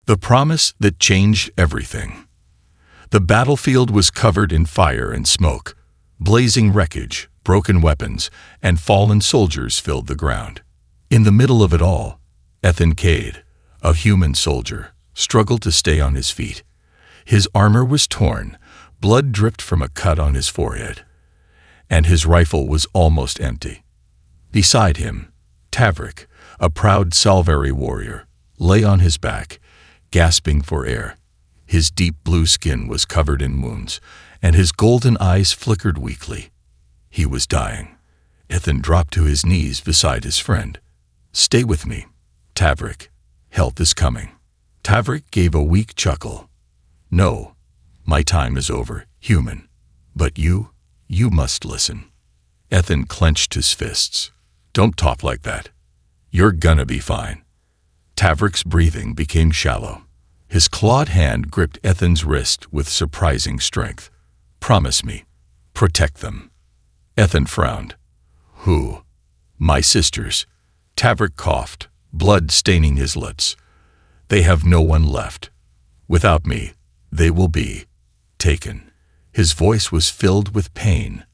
The promise that changed everything. The battlefield was covered in fire and smoke. Blazing wreckage, broken weapons, and fallen soldiers filled the ground. In the middle of it all, Ethan Cade, a human soldier, struggled to stay on his feet. His armor was torn, blood dripped from a cut on his forehead, and his rifle was almost empty. Beside him, Tavrik, a proud Salveri warrior, lay on his back, gasping for air. His deep blue skin was covered in wounds, and his golden eyes flickered weakly. He was dying. Ethan dropped to his knees beside his friend. "Stay with me, Tavrik. Help is coming." Tavrik gave a weak chuckle. "No, my time is over, human. But you must listen." Ethan clenched his fists. "Don't talk like that. You're gonna be fine." Tavrik's breathing became shallow. His clawed hand gripped Ethan's wrist with surprising strength. "Promise me. Protect them." Ethan frowned. "Who?" "My sisters." Tavrik coughed, blood staining his lips. "They have no one left. Without me, they will be taken." His voice was filled with pain.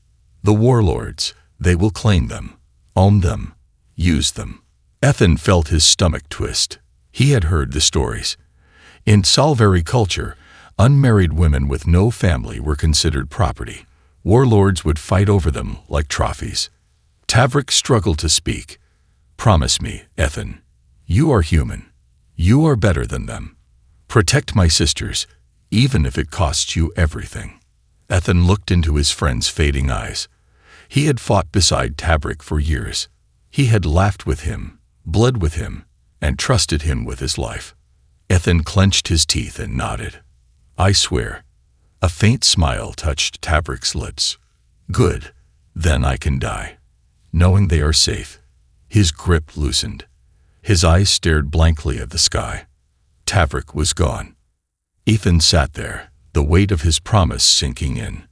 "The warlords, they will claim them, own them, use them." Ethan felt his stomach twist. He had heard the stories. In Salveri culture, unmarried women with no family were considered property. Warlords would fight over them like trophies. Tavrik struggled to speak. "Promise me, Ethan. You are human. You are better than them. Protect my sisters, even if it costs you everything." Ethan looked into his friend's fading eyes. He had fought beside Tavrik for years. He had laughed with him, bled with him, and trusted him with his life. Ethan clenched his teeth and nodded. "I swear." A faint smile touched Tavrik's lips. "Good. Then I can die, knowing they are safe." His grip loosened. His eyes stared blankly at the sky. Tavrik was gone. Ethan sat there, the weight of his promise sinking in.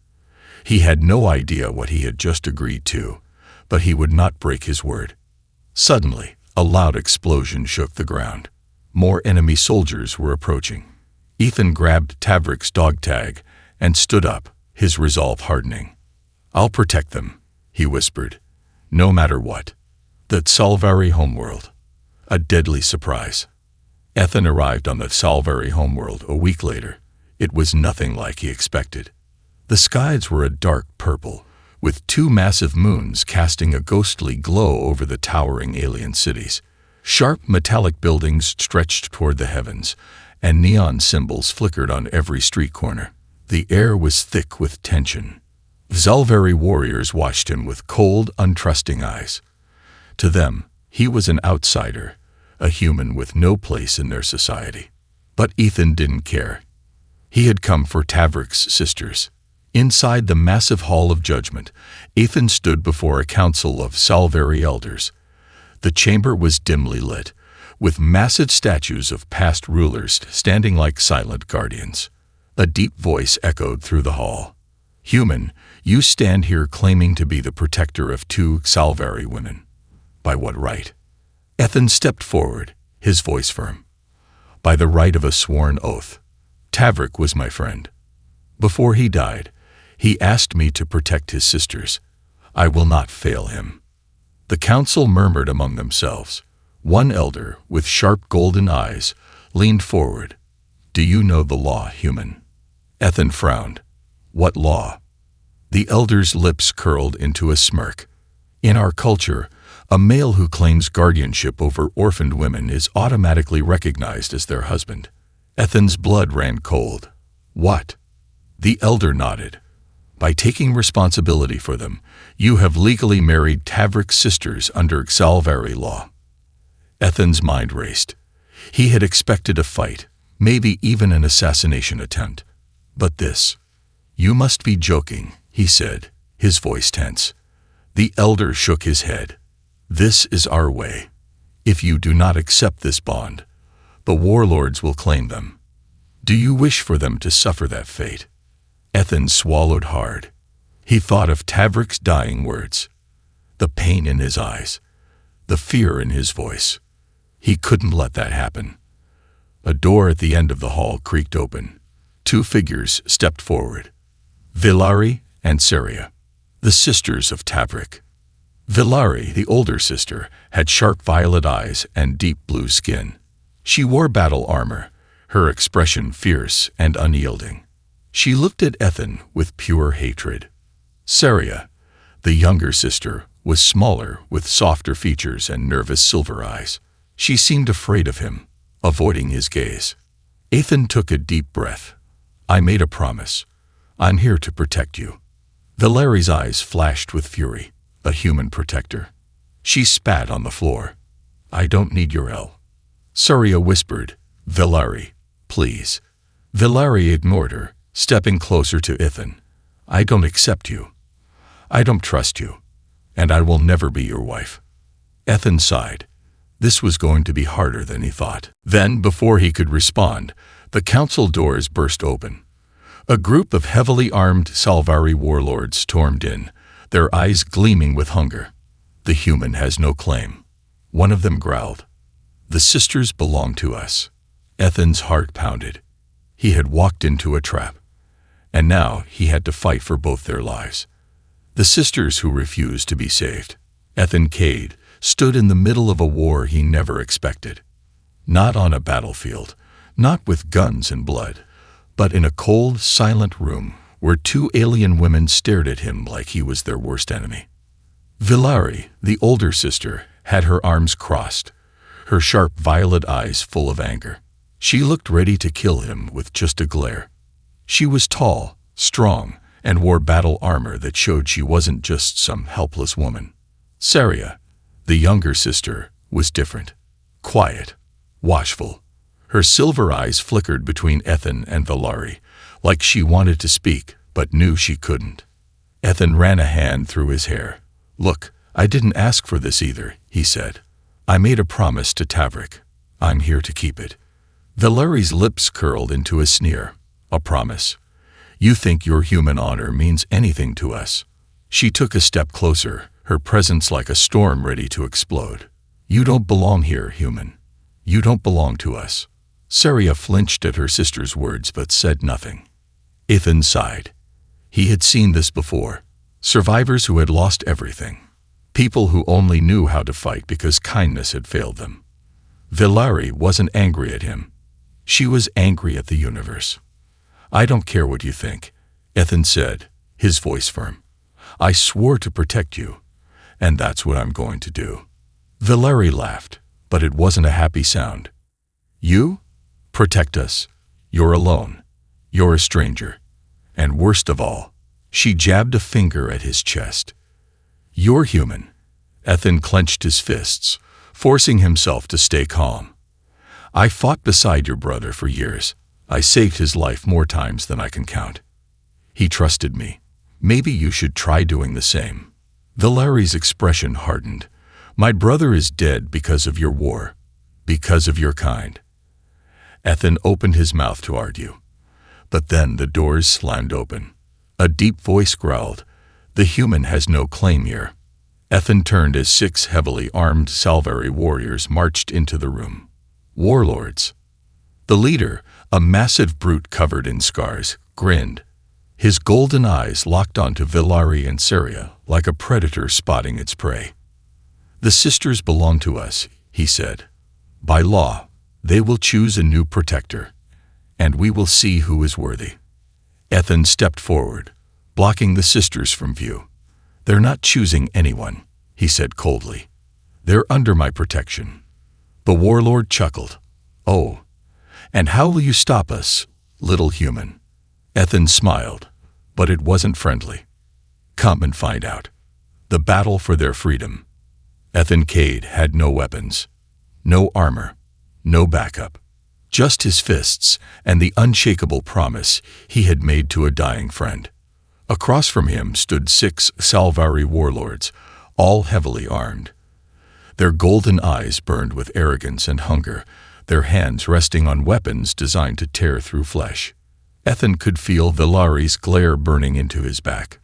He had no idea what he had just agreed to, but he would not break his word. Suddenly, a loud explosion shook the ground. More enemy soldiers were approaching. Ethan grabbed Tavrik's dog tag and stood up, his resolve hardening. "I'll protect them," he whispered, "no matter what." The Salveri homeworld. A deadly surprise. Ethan arrived on the Salveri homeworld a week later. It was nothing like he expected. The skies were a dark purple, with two massive moons casting a ghostly glow over the towering alien cities. Sharp metallic buildings stretched toward the heavens, and neon symbols flickered on every street corner. The air was thick with tension. Salveri warriors watched him with cold, untrusting eyes. To them, he was an outsider, a human with no place in their society. But Ethan didn't care. He had come for Tavrik's sisters. Inside the massive hall of judgment, Ethan stood before a council of Salveri elders. The chamber was dimly lit, with massive statues of past rulers standing like silent guardians. A deep voice echoed through the hall. "Human, you stand here claiming to be the protector of two Salveri women. By what right?" Ethan stepped forward, his voice firm. "By the right of a sworn oath. Tavrik was my friend. Before he died, he asked me to protect his sisters. I will not fail him." The council murmured among themselves. One elder, with sharp golden eyes, leaned forward. "Do you know the law, human?" Ethan frowned. "What law?" The elder's lips curled into a smirk. "In our culture, a male who claims guardianship over orphaned women is automatically recognized as their husband." Ethan's blood ran cold. "What?" The elder nodded. "By taking responsibility for them, you have legally married Tavrik's sisters under Salveri law." Ethan's mind raced. He had expected a fight, maybe even an assassination attempt. But this— "You must be joking," he said, his voice tense. The elder shook his head. "This is our way. If you do not accept this bond, the warlords will claim them. Do you wish for them to suffer that fate?" Ethan swallowed hard. He thought of Tavrik's dying words, the pain in his eyes, the fear in his voice. He couldn't let that happen. A door at the end of the hall creaked open. Two figures stepped forward. Villari and Saria, the sisters of Tavrik. Villari, the older sister, had sharp violet eyes and deep blue skin. She wore battle armor, her expression fierce and unyielding. She looked at Ethan with pure hatred. Saria, the younger sister, was smaller with softer features and nervous silver eyes. She seemed afraid of him, avoiding his gaze. Ethan took a deep breath. I made a promise. I'm here to protect you. Villari's eyes flashed with fury. A human protector. She spat on the floor. I don't need your help. Saria whispered, Villari, please. Villari ignored her, stepping closer to Ethan. I don't accept you. I don't trust you. And I will never be your wife. Ethan sighed. This was going to be harder than he thought. Then, before he could respond, the council doors burst open. A group of heavily armed Salvari warlords stormed in, their eyes gleaming with hunger. The human has no claim. One of them growled. The sisters belong to us. Ethan's heart pounded. He had walked into a trap, and now he had to fight for both their lives. The sisters who refused to be saved. Ethan Cade stood in the middle of a war he never expected. Not on a battlefield, not with guns and blood, but in a cold, silent room where two alien women stared at him like he was their worst enemy. Villari, the older sister, had her arms crossed, her sharp violet eyes full of anger. She looked ready to kill him with just a glare. She was tall, strong, and wore battle armor that showed she wasn't just some helpless woman. Saria, the younger sister, was different. Quiet, watchful. Her silver eyes flickered between Ethan and Villari, like she wanted to speak, but knew she couldn't. Ethan ran a hand through his hair. Look, I didn't ask for this either, he said. I made a promise to Tavrik. I'm here to keep it. Villari's lips curled into a sneer. A promise. You think your human honor means anything to us? She took a step closer, her presence like a storm ready to explode. You don't belong here, human. You don't belong to us. Saria flinched at her sister's words but said nothing. Ethan sighed. He had seen this before. Survivors who had lost everything. People who only knew how to fight because kindness had failed them. Villari wasn't angry at him. She was angry at the universe. I don't care what you think, Ethan said, his voice firm. I swore to protect you, and that's what I'm going to do. Villari laughed, but it wasn't a happy sound. You? Protect us. You're alone. You're a stranger. And worst of all, she jabbed a finger at his chest. You're human. Ethan clenched his fists, forcing himself to stay calm. I fought beside your brother for years. I saved his life more times than I can count. He trusted me. Maybe you should try doing the same. Villari's expression hardened. My brother is dead because of your war, because of your kind. Ethan opened his mouth to argue. But then the doors slammed open. A deep voice growled, The human has no claim here. Ethan turned as 6 heavily armed Salvari warriors marched into the room. Warlords. The leader, a massive brute covered in scars, grinned. His golden eyes locked onto Villari and Saria like a predator spotting its prey. The sisters belong to us, he said. By law, they will choose a new protector, and we will see who is worthy. Ethan stepped forward, blocking the sisters from view. They're not choosing anyone, he said coldly. They're under my protection. The warlord chuckled. Oh, and how will you stop us, little human? Ethan smiled, but it wasn't friendly. Come and find out. The battle for their freedom. Ethan Cade had no weapons, no armor, no backup. Just his fists and the unshakable promise he had made to a dying friend. Across from him stood 6 Salvari warlords, all heavily armed. Their golden eyes burned with arrogance and hunger, their hands resting on weapons designed to tear through flesh. Ethan could feel Villari's glare burning into his back.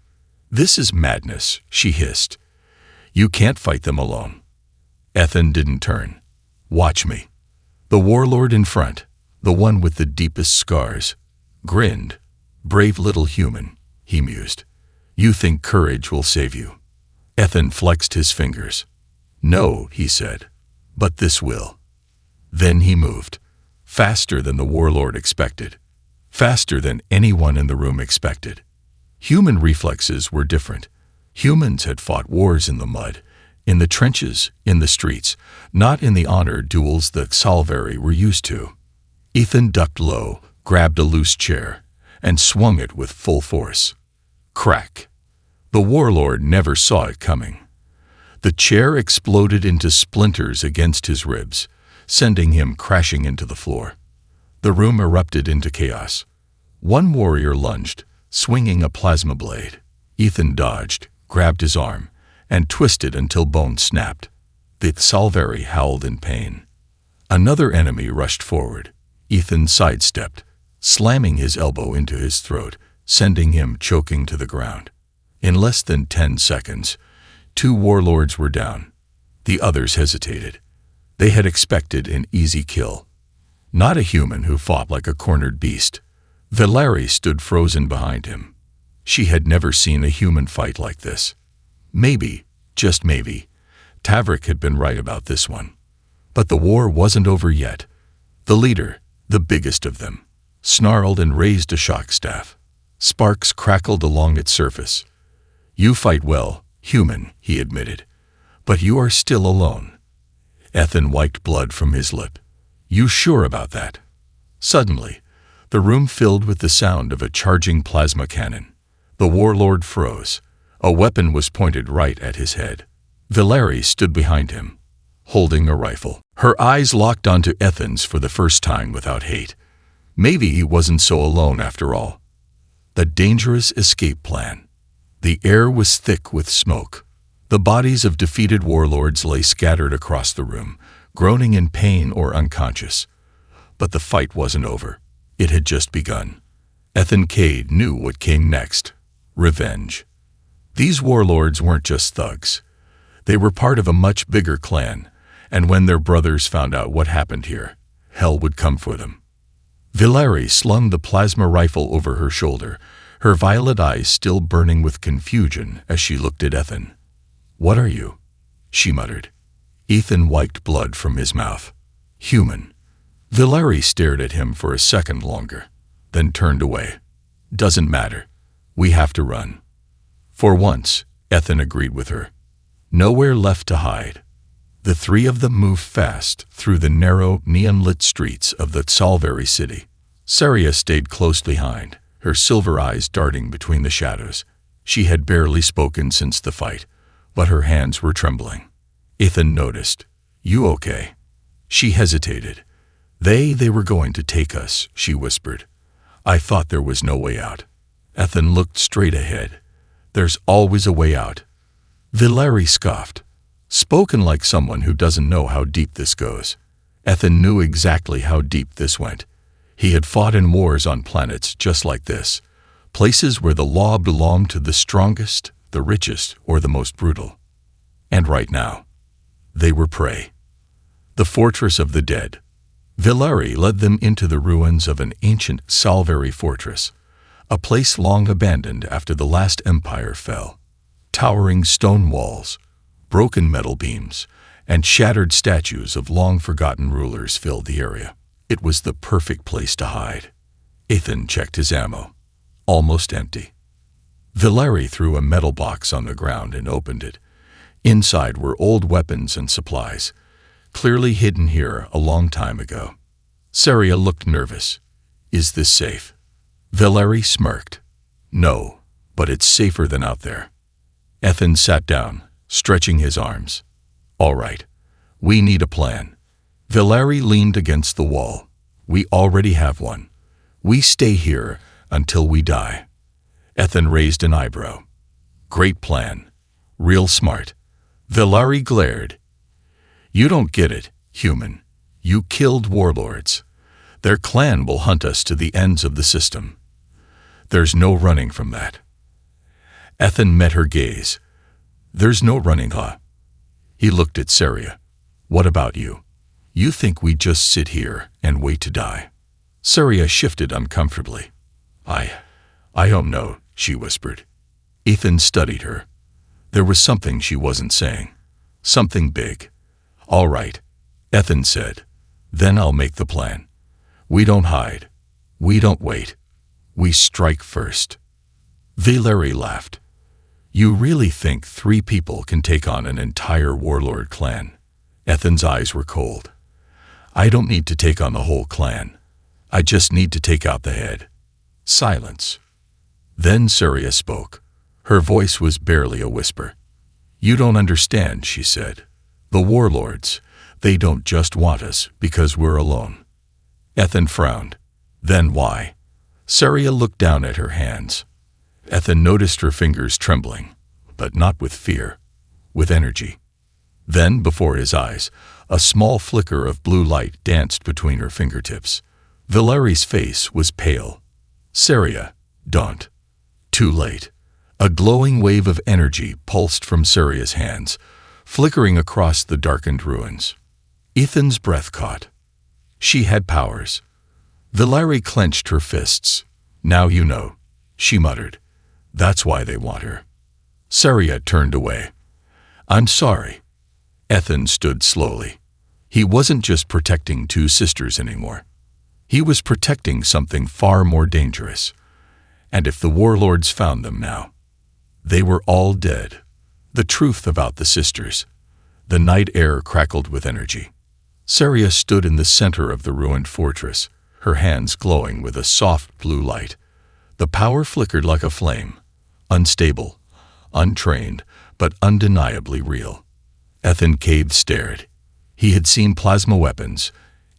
This is madness, she hissed. You can't fight them alone. Ethan didn't turn. Watch me. The warlord in front, the one with the deepest scars, grinned. "Brave little human," he mused. "You think courage will save you." Ethan flexed his fingers. "No," he said, "but this will." Then he moved, faster than the warlord expected, faster than anyone in the room expected. Human reflexes were different. Humans had fought wars in the mud, in the trenches, in the streets, not in the honor duels that Salveri were used to. Ethan ducked low, grabbed a loose chair, and swung it with full force. Crack! The warlord never saw it coming. The chair exploded into splinters against his ribs, sending him crashing into the floor. The room erupted into chaos. One warrior lunged, swinging a plasma blade. Ethan dodged, grabbed his arm, and twisted until bones snapped. The Salveri howled in pain. Another enemy rushed forward. Ethan sidestepped, slamming his elbow into his throat, sending him choking to the ground. In less than 10 seconds, 2 warlords were down. The others hesitated. They had expected an easy kill. Not a human who fought like a cornered beast. Valeri stood frozen behind him. She had never seen a human fight like this. Maybe, just maybe, Tavrik had been right about this one. But the war wasn't over yet. The leader, the biggest of them, snarled and raised a shock staff. Sparks crackled along its surface. "You fight well, human," he admitted, "but you are still alone." Ethan wiped blood from his lip. "You sure about that?" Suddenly, the room filled with the sound of a charging plasma cannon. The warlord froze. A weapon was pointed right at his head. Valeri stood behind him, holding a rifle. Her eyes locked onto Ethan's for the first time without hate. Maybe he wasn't so alone after all. The dangerous escape plan. The air was thick with smoke. The bodies of defeated warlords lay scattered across the room, groaning in pain or unconscious. But the fight wasn't over. It had just begun. Ethan Cade knew what came next. Revenge. These warlords weren't just thugs. They were part of a much bigger clan, and when their brothers found out what happened here, hell would come for them. Valeri slung the plasma rifle over her shoulder, her violet eyes still burning with confusion as she looked at Ethan. "What are you?" she muttered. Ethan wiped blood from his mouth. "Human." Valeri stared at him for a second longer, then turned away. "Doesn't matter. We have to run." For once, Ethan agreed with her. Nowhere left to hide. The 3 of them moved fast through the narrow, neon-lit streets of the Salveri city. Saria stayed close behind, her silver eyes darting between the shadows. She had barely spoken since the fight, but her hands were trembling. Ethan noticed. "You okay?" She hesitated. They were going to take us," she whispered. "I thought there was no way out." Ethan looked straight ahead. "There's always a way out." Valeri scoffed. Spoken like someone who doesn't know how deep this goes. Ethan knew exactly how deep this went. He had fought in wars on planets just like this, places where the law belonged to the strongest, the richest, or the most brutal. And right now, they were prey. The fortress of the dead. Valeri led them into the ruins of an ancient Salveri fortress, a place long abandoned after the last empire fell. Towering stone walls, broken metal beams, and shattered statues of long-forgotten rulers filled the area. It was the perfect place to hide. Ethan checked his ammo. Almost empty. Valeri threw a metal box on the ground and opened it. Inside were old weapons and supplies, clearly hidden here a long time ago. Saria looked nervous. "Is this safe?" Valeri smirked. "No, but it's safer than out there." Ethan sat down, stretching his arms. "All right, we need a plan." Valeri leaned against the wall. "We already have one. We stay here until we die." Ethan raised an eyebrow. "Great plan. Real smart." Valeri glared. "You don't get it, human. You killed warlords. Their clan will hunt us to the ends of the system. There's no running from that." Ethan met her gaze. "There's no running, huh?" He looked at Saria. "What about you? You think we just sit here and wait to die?" Surya shifted uncomfortably. I don't know, she whispered. Ethan studied her. There was something she wasn't saying. Something big. All right, Ethan said. Then I'll make the plan. We don't hide. We don't wait. We strike first. Valery laughed. You really think 3 people can take on an entire warlord clan? Ethan's eyes were cold. I don't need to take on the whole clan. I just need to take out the head. Silence. Then Surya spoke. Her voice was barely a whisper. You don't understand, she said. The warlords, they don't just want us because we're alone. Ethan frowned. Then why? Surya looked down at her hands. Ethan noticed her fingers trembling, but not with fear, with energy. Then, before his eyes, a small flicker of blue light danced between her fingertips. Valery's face was pale. Surya, don't. Too late. A glowing wave of energy pulsed from Surya's hands, flickering across the darkened ruins. Ethan's breath caught. She had powers. Valery clenched her fists. Now you know, she muttered. That's why they want her. Surya turned away. I'm sorry. Ethan stood slowly. He wasn't just protecting 2 sisters anymore. He was protecting something far more dangerous. And if the warlords found them now, they were all dead. The truth about the sisters. The night air crackled with energy. Surya stood in the center of the ruined fortress, her hands glowing with a soft blue light. The power flickered like a flame, unstable, untrained, but undeniably real. Ethan Cave stared. He had seen plasma weapons,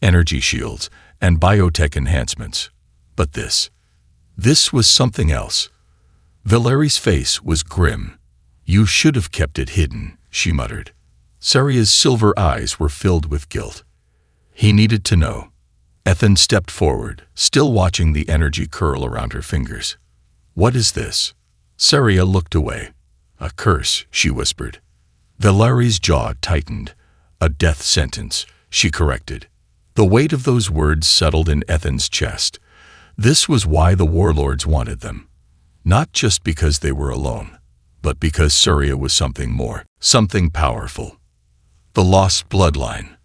energy shields, and biotech enhancements. But this was something else. Valery's face was grim. You should have kept it hidden, she muttered. Surya's silver eyes were filled with guilt. He needed to know. Ethan stepped forward, still watching the energy curl around her fingers. What is this? Surya looked away. A curse, she whispered. Valery's jaw tightened. A death sentence, she corrected. The weight of those words settled in Ethan's chest. This was why the warlords wanted them. Not just because they were alone, but because Surya was something more, something powerful. The lost bloodline.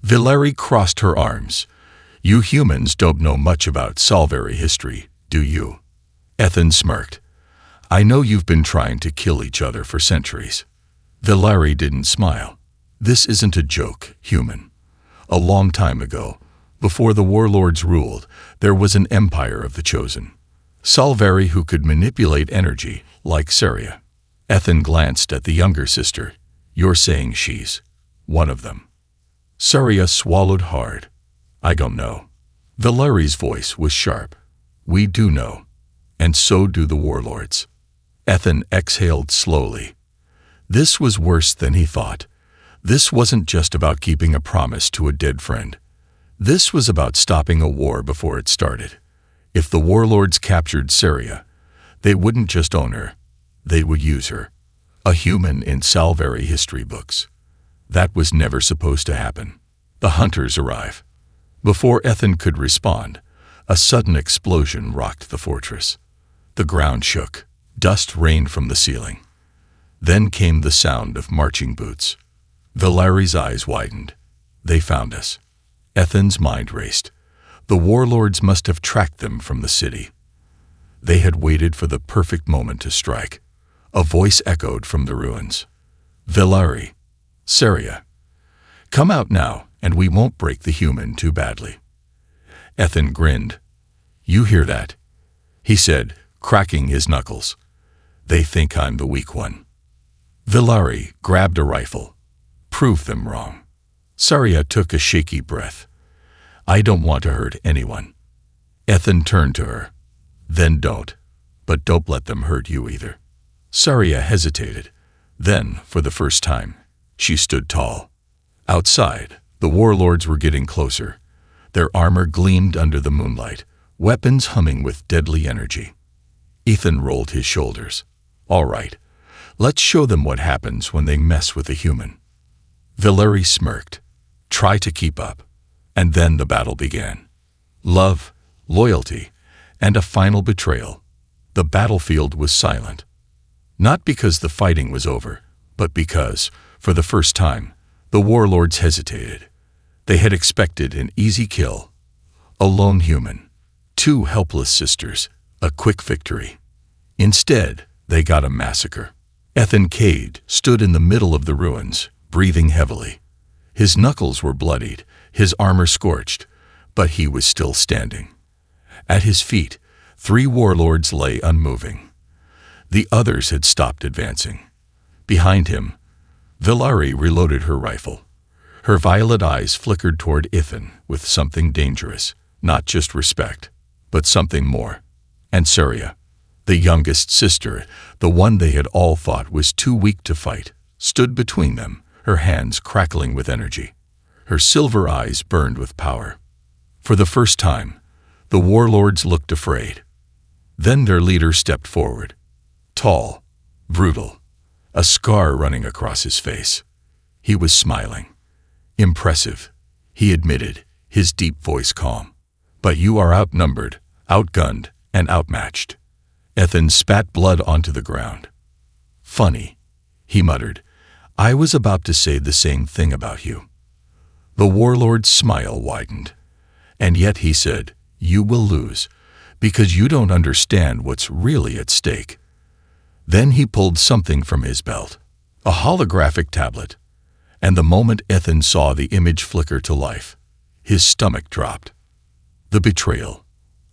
Valery crossed her arms. You humans don't know much about Sci-fi history, do you? Ethan smirked. I know you've been trying to kill each other for centuries. Valery didn't smile. This isn't a joke, human. A long time ago, before the warlords ruled, there was an empire of the chosen. Sci-fi who could manipulate energy, like Surya. Ethan glanced at the younger sister. You're saying she's one of them. Surya swallowed hard. I don't know. Valery's voice was sharp. We do know. And so do the warlords. Ethan exhaled slowly. This was worse than he thought. This wasn't just about keeping a promise to a dead friend. This was about stopping a war before it started. If the warlords captured Surya, they wouldn't just own her. They would use her. A human in Sci-fi history books. That was never supposed to happen. The hunters arrive. Before Ethan could respond, a sudden explosion rocked the fortress. The ground shook. Dust rained from the ceiling. Then came the sound of marching boots. Valery's eyes widened. They found us. Ethan's mind raced. The warlords must have tracked them from the city. They had waited for the perfect moment to strike. A voice echoed from the ruins. Valery. Surya. Come out now, and we won't break the human too badly. Ethan grinned. You hear that? He said, cracking his knuckles. They think I'm the weak one. Valery grabbed a rifle. Prove them wrong. Surya took a shaky breath. I don't want to hurt anyone. Ethan turned to her. Then don't. But don't let them hurt you either. Surya hesitated. Then, for the first time, she stood tall. Outside, the warlords were getting closer. Their armor gleamed under the moonlight, weapons humming with deadly energy. Ethan rolled his shoulders. All right, let's show them what happens when they mess with a human. Valery smirked. Try to keep up. And then the battle began. Love, loyalty, and a final betrayal. The battlefield was silent. Not because the fighting was over, but because, for the first time, the warlords hesitated. They had expected an easy kill, a lone human, two helpless sisters, a quick victory. Instead, they got a massacre. Ethan Cade stood in the middle of the ruins, breathing heavily. His knuckles were bloodied, his armor scorched, but he was still standing. At his feet, 3 warlords lay unmoving. The others had stopped advancing. Behind him, Villari reloaded her rifle. Her violet eyes flickered toward Ethan with something dangerous, not just respect, but something more. And Saria, the youngest sister, the one they had all thought was too weak to fight, stood between them, her hands crackling with energy. Her silver eyes burned with power. For the first time, the warlords looked afraid. Then their leader stepped forward. Tall, brutal, a scar running across his face. He was smiling. Impressive, he admitted, his deep voice calm. But you are outnumbered, outgunned, and outmatched. Ethan spat blood onto the ground. Funny, he muttered. I was about to say the same thing about you. The warlord's smile widened. And yet he said, you will lose, because you don't understand what's really at stake. Then he pulled something from his belt, a holographic tablet, and the moment Ethan saw the image flicker to life, his stomach dropped. The betrayal.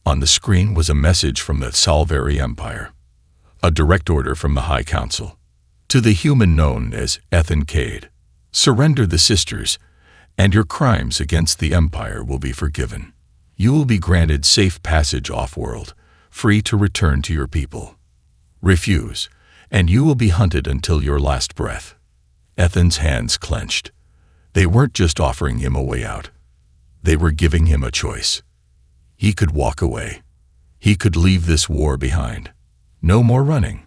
On the screen was a message from the Salveri Empire, a direct order from the High Council. To the human known as Ethan Cade, surrender the sisters, and your crimes against the Empire will be forgiven. You will be granted safe passage off-world, free to return to your people. Refuse, and you will be hunted until your last breath. Ethan's hands clenched. They weren't just offering him a way out. They were giving him a choice. He could walk away. He could leave this war behind. No more running.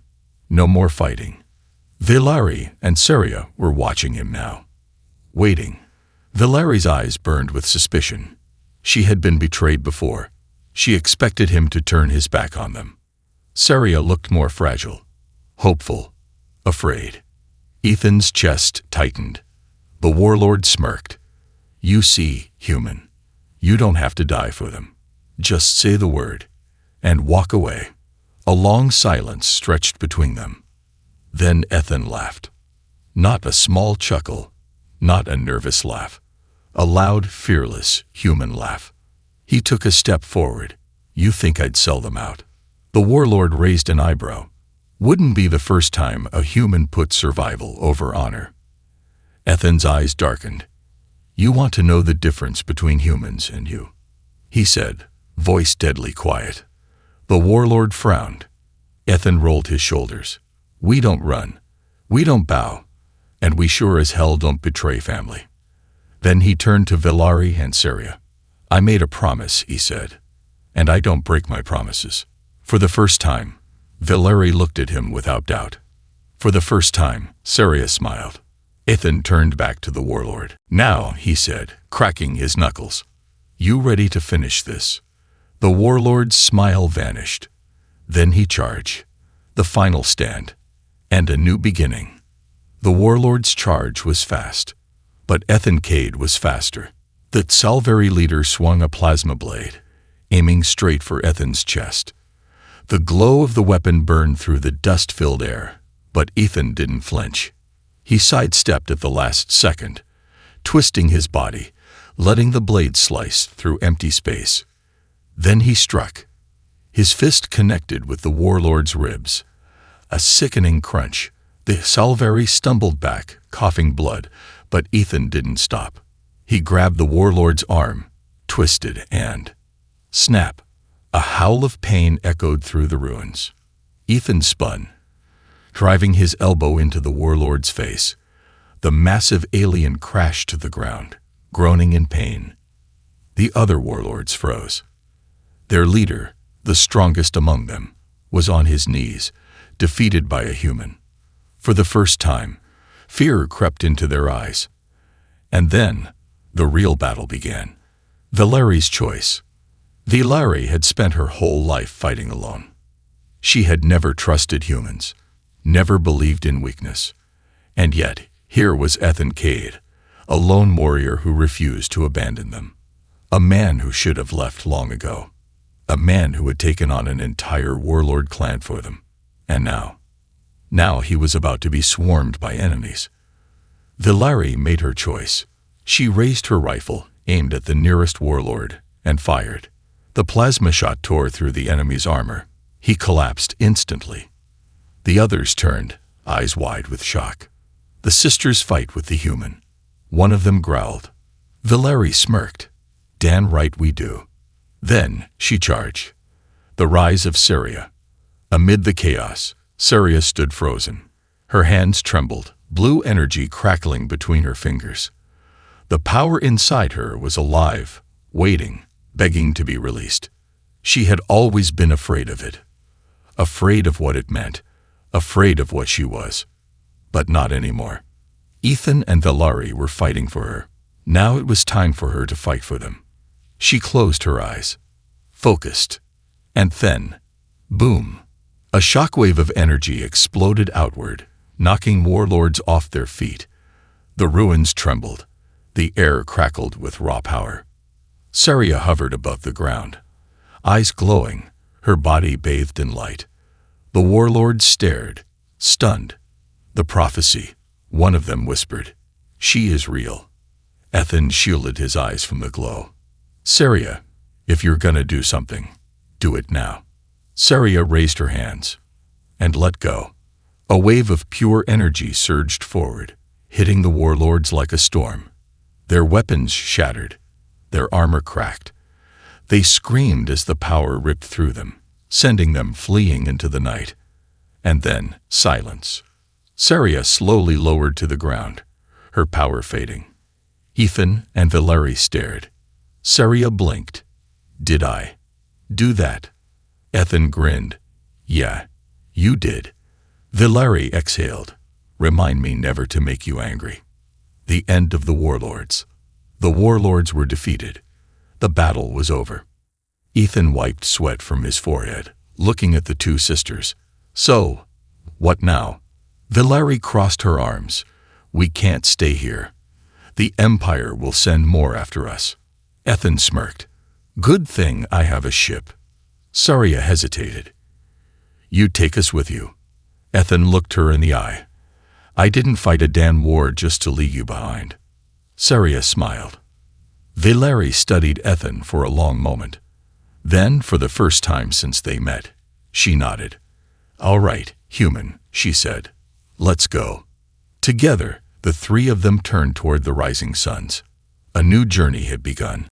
No more fighting. Villari and Saria were watching him now. Waiting. Villari's eyes burned with suspicion. She had been betrayed before. She expected him to turn his back on them. Saria looked more fragile, hopeful, afraid. Ethan's chest tightened. The warlord smirked. You see, human, you don't have to die for them. Just say the word, and walk away. A long silence stretched between them. Then Ethan laughed. Not a small chuckle, not a nervous laugh. A loud, fearless, human laugh. He took a step forward. You think I'd sell them out? The warlord raised an eyebrow. Wouldn't be the first time a human put survival over honor. Ethan's eyes darkened. You want to know the difference between humans and you, he said, voice deadly quiet. The warlord frowned. Ethan rolled his shoulders. We don't run. We don't bow. And we sure as hell don't betray family. Then he turned to Villari and Saria. I made a promise, he said, and I don't break my promises. For the first time, Villari looked at him without doubt. For the first time, Saria smiled. Ethan turned back to the warlord. Now, he said, cracking his knuckles. You ready to finish this? The warlord's smile vanished. Then he charged. The final stand. And a new beginning. The warlord's charge was fast. But Ethan Cade was faster. The Salveri leader swung a plasma blade, aiming straight for Ethan's chest. The glow of the weapon burned through the dust-filled air, but Ethan didn't flinch. He sidestepped at the last second, twisting his body, letting the blade slice through empty space. Then he struck. His fist connected with the warlord's ribs. A sickening crunch. The Salveri stumbled back, coughing blood, but Ethan didn't stop. He grabbed the warlord's arm, twisted, and snap. A howl of pain echoed through the ruins. Ethan spun, driving his elbow into the warlord's face. The massive alien crashed to the ground, groaning in pain. The other warlords froze. Their leader, the strongest among them, was on his knees, defeated by a human. For the first time, fear crept into their eyes. And then, the real battle began. Villari's choice. Valerie had spent her whole life fighting alone. She had never trusted humans, never believed in weakness. And yet, here was Ethan Cade, a lone warrior who refused to abandon them. A man who should have left long ago. A man who had taken on an entire warlord clan for them. And now he was about to be swarmed by enemies. Valerie made her choice. She raised her rifle, aimed at the nearest warlord, and fired. The plasma shot tore through the enemy's armor. He collapsed instantly. The others turned, eyes wide with shock. The sisters fight with the human. One of them growled. Valerie smirked. "Damn right we do." Then she charged. The rise of Syria. Amid the chaos, Syria stood frozen. Her hands trembled, blue energy crackling between her fingers. The power inside her was alive, waiting, begging to be released. She had always been afraid of it. Afraid of what it meant, afraid of what she was. But not anymore. Ethan and Valerie were fighting for her. Now it was time for her to fight for them. She closed her eyes, focused, and then, boom! A shockwave of energy exploded outward, knocking warlords off their feet. The ruins trembled. The air crackled with raw power. Syria hovered above the ground, eyes glowing, her body bathed in light. The warlords stared, stunned. The prophecy, one of them whispered, "She is real." Ethan shielded his eyes from the glow. "Syria, if you're gonna do something, do it now." Syria raised her hands and let go. A wave of pure energy surged forward, hitting the warlords like a storm. Their weapons shattered, their armor cracked. They screamed as the power ripped through them, sending them fleeing into the night. And then, silence. Syria slowly lowered to the ground, her power fading. Ethan and Valerie stared. Syria blinked. "Did I do that?" Ethan grinned. "Yeah, you did." Valerie exhaled. "Remind me never to make you angry." The end of the warlords. The warlords were defeated. The battle was over. Ethan wiped sweat from his forehead, looking at the two sisters. "So, what now?" Valerie crossed her arms. "We can't stay here. The Empire will send more after us." Ethan smirked. "Good thing I have a ship." Syria hesitated. "You take us with you." Ethan looked her in the eye. "I didn't fight a damn war just to leave you behind." Syria smiled. Valerie studied Ethan for a long moment. Then, for the first time since they met, she nodded. "All right, human," she said. "Let's go." Together, the three of them turned toward the rising suns. A new journey had begun.